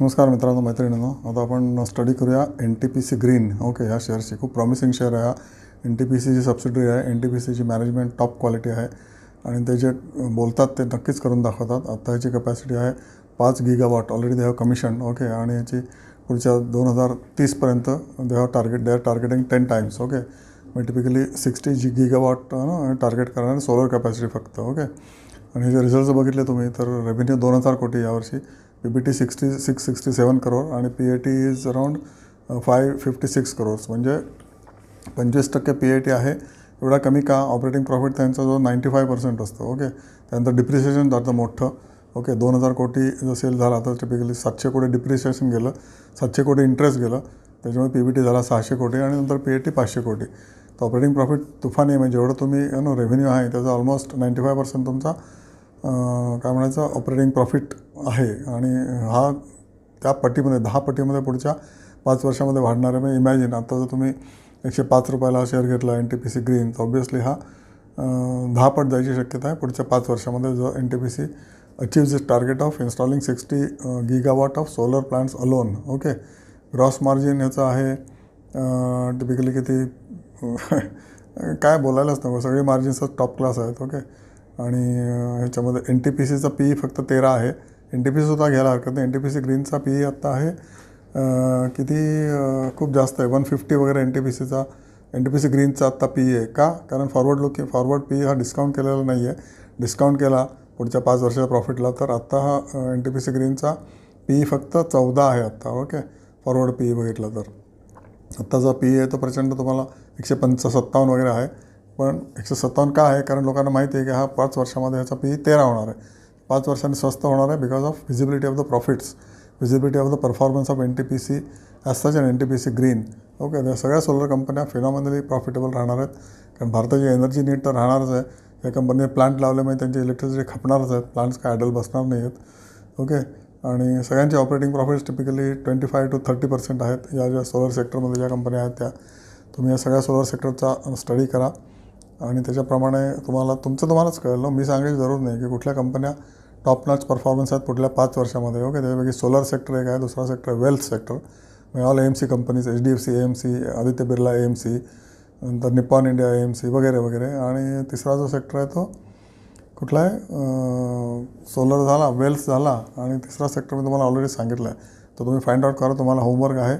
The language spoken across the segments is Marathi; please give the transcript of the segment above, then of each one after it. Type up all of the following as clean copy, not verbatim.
नमस्कार मित्रांनो, मैत्रिणींनो. आता आपण स्टडी करूया NTPC ग्रीन. ओके, ह्या शेअर्सची खूप प्रॉमिसिंग शेअर आहे. हा NTPCची सबसिडरी आहे. NTPCची मॅनेजमेंट टॉप क्वालिटी आहे आणि ते जे बोलतात ते नक्कीच करून दाखवतात. आता ह्याची कपॅसिटी आहे 5 gigawatt. Already they have commission. Okay, आणि याची पुढच्या 2030पर्यंत they are targeting 10 times. Okay, मग टिपिकली 60 गीगावॉट टार्गेट करणारे सोलर कॅपॅसिटी फक्त. ओके, आणि हे जे रिझल्ट्स बघितले तुम्ही तर रेव्हेन्यू 2000 कोटी यावर्षी, PBT 667 करोड आणि PAT इज अराउंड 556 करोड्स, म्हणजे 25% PAT आहे. एवढा कमी का? ऑपरेटिंग प्रॉफिट त्यांचा जो 95% असतो. ओके, त्यानंतर डिप्रिसिएशन जातं मोठं. ओके, 2000 कोटी जो सेल झाला तर टिपिकली 700 कोटी डिप्रिसिएशन गेलं, 700 कोटी इंटरेस्ट गेलं, त्याच्यामुळे PBT झाला 600 कोटी आणि नंतर PAT 500 कोटी. तर ऑपरेटिंग प्रॉफिट तुफान आहे. म्हणजे जेवढं तुम्ही रेव्हेन्यू आहे त्याचा ऑलमोस्ट 95% तुमचा काय म्हणायचं ऑपरेटिंग प्रॉफिट आहे. आणि हा त्या पटीमध्ये 10 पटीमध्ये पुढच्या 5 वर्षामध्ये वाढणार आहे. म्हणजे इमॅजिन, आता जर तुम्ही 105 रुपयाला शेअर घेतला NTPC ग्रीन, तर ऑब्व्हियसली हा 10 पट जायची शक्यता आहे पुढच्या 5 वर्षामध्ये. जो NTPC achieves this target of installing 60 gigawatt of solar plants alone. Okay, gross margin ह्याचं आहे टिपिकली किती काय बोलायलाच नको, सगळे मार्जिन्सच टॉप क्लास आहेत. ओके, आणि ह्याच्यामध्ये NTPCचा PE फक्त 13 आहे. NTPCसुद्धा घ्यायला हरकत नाही. NTPC ग्रीनचा PE आत्ता आहे किती खूप जास्त आहे, 150 वगैरे NTPC ग्रीनचा आत्ता PE आहे. का? कारण फॉरवर्ड PE हा डिस्काउंट केलेला नाही आहे. डिस्काउंट केला पुढच्या 5 वर्षाच्या प्रॉफिटला तर आत्ता हा NTPC ग्रीनचा PE फक्त 14 आहे आत्ता. ओके, फॉरवर्ड PE बघितला तर आत्ताचा PE आहे तो प्रचंड तुम्हाला 157 वगैरे आहे. पण 157 का आहे? कारण लोकांना माहिती आहे की हा 5 वर्षामध्ये ह्याचा PE 13 होणार आहे. 5 वर्षांनी स्वस्त होणार आहे because of visibility of the profits, visibility of the performance of NTPC as such and NTPC green. Okay, त्या सगळ्या सोलर कंपन्या फिनॉमिनली प्रॉफिटेबल राहणार आहेत. कारण भारताची एनर्जी नीड तर राहणारच आहे. या कंपनीने प्लांट लावल्यामुळे त्यांची इलेक्ट्रिसिटी खपणारच आहेत. प्लांट्स काय आयडल बसणार नाही आहेत. ओके, आणि सगळ्यांचे ऑपरेटिंग प्रॉफिट्स टिपिकली 25 to 30% आहेत. या ज्या सोलर सेक्टरमध्ये ज्या कंपन्या आहेत त्या, तुम्ही या सगळ्या सोलर सेक्टरचा स्टडी करा आणि त्याच्याप्रमाणे तुम्हालाच कळलं. मी सांगायची जरूर नाही की कुठल्या कंपन्या टॉप नॉच परफॉर्मन्स आहेत पुढल्या 5 वर्षामध्ये. ओके, त्यापैकी सोलर सेक्टर एक आहे, दुसरा सेक्टर आहे वेल्थ सेक्टर. म्हणजे all AMC companies, HDFC AMC, Aditya Birla AMC, नंतर निप्पॉन इंडिया AMC वगैरे वगैरे. आणि तिसरा जो सेक्टर आहे तो कुठला आहे? सोलर झाला, वेल्थ झाला, आणि तिसरा सेक्टर मी तुम्हाला ऑलरेडी सांगितलं आहे. तर तुम्ही फाइंड आउट करा, तुम्हाला होमवर्क आहे.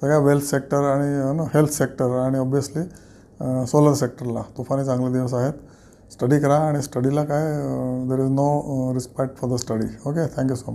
सगळ्या वेल्थ सेक्टर आणि हेल्थ सेक्टर आणि ऑब्व्हियसली सोलर सेक्टरला तुफानी चांगले दिवस आहेत. स्टडी करा आणि स्टडीला काय there is no respect for the study. Okay, thank you so much.